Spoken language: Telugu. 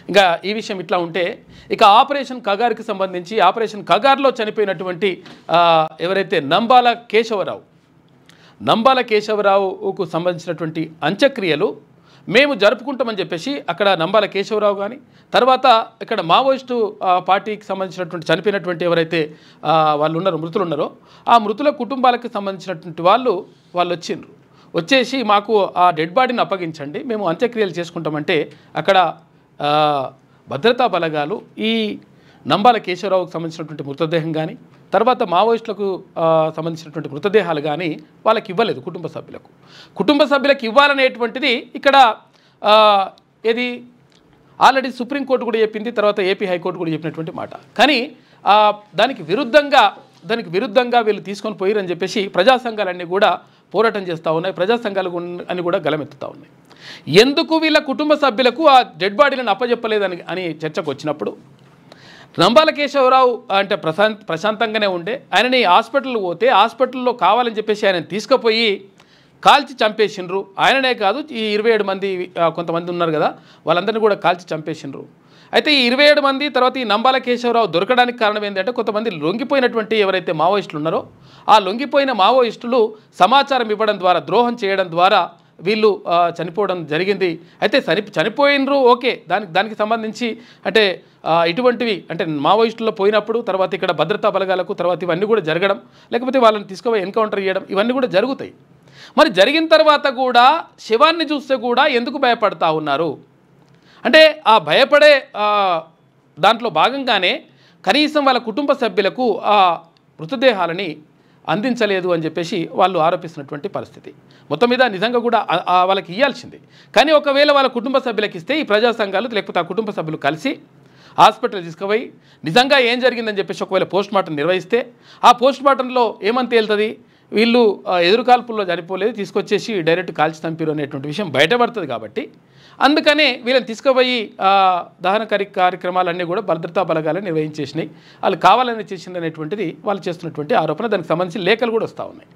ఇంకా ఈ విషయం ఇట్లా ఉంటే ఇక ఆపరేషన్ కగార్కి సంబంధించి ఆపరేషన్ కగార్లో చనిపోయినటువంటి ఎవరైతే నంబాల కేశవరావుకు సంబంధించినటువంటి అంత్యక్రియలు మేము జరుపుకుంటామని చెప్పేసి అక్కడ నంబాల కేశవరావు కానీ తర్వాత ఇక్కడ మావోయిస్టు పార్టీకి సంబంధించినటువంటి చనిపోయినటువంటి ఎవరైతే మృతులు ఉన్నారో ఆ మృతుల కుటుంబాలకు సంబంధించినటువంటి వాళ్ళు వచ్చిండ్రు. వచ్చేసి మాకు ఆ డెడ్ బాడీని అప్పగించండి, మేము అంత్యక్రియలు చేసుకుంటామంటే అక్కడ భద్రతా బలగాలు ఈ నంబాల కేశవరావుకు సంబంధించినటువంటి మృతదేహం కానీ తర్వాత మావోయిస్టులకు సంబంధించినటువంటి మృతదేహాలు కానీ వాళ్ళకి ఇవ్వలేదు. కుటుంబ సభ్యులకు ఇవ్వాలనేటువంటిది ఇక్కడ ఏది ఆల్రెడీ సుప్రీంకోర్టు కూడా చెప్పింది, తర్వాత ఏపీ హైకోర్టు కూడా చెప్పినటువంటి మాట. కానీ దానికి విరుద్ధంగా వీళ్ళు తీసుకొని పోయిరని చెప్పేసి ప్రజా సంఘాలన్నీ కూడా పోరాటం చేస్తూ ఉన్నాయి, ప్రజా సంఘాలు అన్ని కూడా గలమెత్తుతూ ఉన్నాయి. ఎందుకు వీళ్ళ కుటుంబ సభ్యులకు ఆ డెడ్ బాడీలను అప్పచెప్పలేదని అని చర్చకు వచ్చినప్పుడు నంబాల కేశవరావు అంటే ప్రశాంతంగానే ఉండే ఆయనని హాస్పిటల్ పోతే హాస్పిటల్లో కావాలని చెప్పేసి ఆయన తీసుకుపోయి కాల్చి చంపేసిండ్రు. ఆయననే కాదు ఈ 27 మంది కొంతమంది ఉన్నారు కదా వాళ్ళందరినీ కూడా కాల్చి చంపేసిండ్రు. అయితే ఈ 27 మంది తర్వాత ఈ నంబాల కేశవరావు దొరకడానికి కారణం ఏంటంటే కొంతమంది లొంగిపోయినటువంటి ఎవరైతే మావోయిస్టులు ఉన్నారో ఆ లొంగిపోయిన మావోయిస్టులు సమాచారం ఇవ్వడం ద్వారా ద్రోహం చేయడం ద్వారా వీళ్ళు చనిపోవడం జరిగింది. అయితే చనిపోయినరు ఓకే, దానికి సంబంధించి అంటే ఇటువంటివి అంటే మావోయిస్టుల్లో పోయినప్పుడు తర్వాత ఇక్కడ భద్రతా బలగాలకు తర్వాత ఇవన్నీ కూడా జరగడం లేకపోతే వాళ్ళని తీసుకుపోయి ఎన్కౌంటర్ చేయడం ఇవన్నీ కూడా జరుగుతాయి. మరి జరిగిన తర్వాత కూడా శవాన్ని చూస్తే కూడా ఎందుకు భయపడతా ఉన్నారు అంటే ఆ భయపడే దాంట్లో భాగంగానే కనీసం వాళ్ళ కుటుంబ సభ్యులకు ఆ మృతదేహాలని అందించలేదు అని చెప్పేసి వాళ్ళు ఆరోపిస్తున్నటువంటి పరిస్థితి. మొత్తం మీద నిజంగా కూడా వాళ్ళకి ఇవ్వాల్సింది. కానీ ఒకవేళ వాళ్ళ కుటుంబ సభ్యులకు ఇస్తే ఈ ప్రజా సంఘాలు లేకపోతే ఆ కుటుంబ సభ్యులు కలిసి హాస్పిటల్ తీసుకుపోయి నిజంగా ఏం జరిగిందని చెప్పేసి ఒకవేళ పోస్ట్మార్టం నిర్వహిస్తే ఆ పోస్ట్మార్టంలో ఏమని తేలుతుంది, వీళ్ళు ఎదురుకాల్పుల్లో చనిపోలేదు తీసుకొచ్చేసి డైరెక్ట్ కాల్చి చంపారు అనేటువంటి విషయం బయటపడుతుంది. కాబట్టి అందుకనే వీళ్ళని తీసుకుపోయి దహన కార్యక్రమాలన్నీ కూడా భద్రతా బలగాలు నిర్వహించేసినాయి, వాళ్ళు కావాలని చేసింది అనేటువంటిది వాళ్ళు చేస్తున్నటువంటి ఆరోపణ. దానికి సంబంధించి లేఖలు కూడా వస్తూ ఉన్నాయి.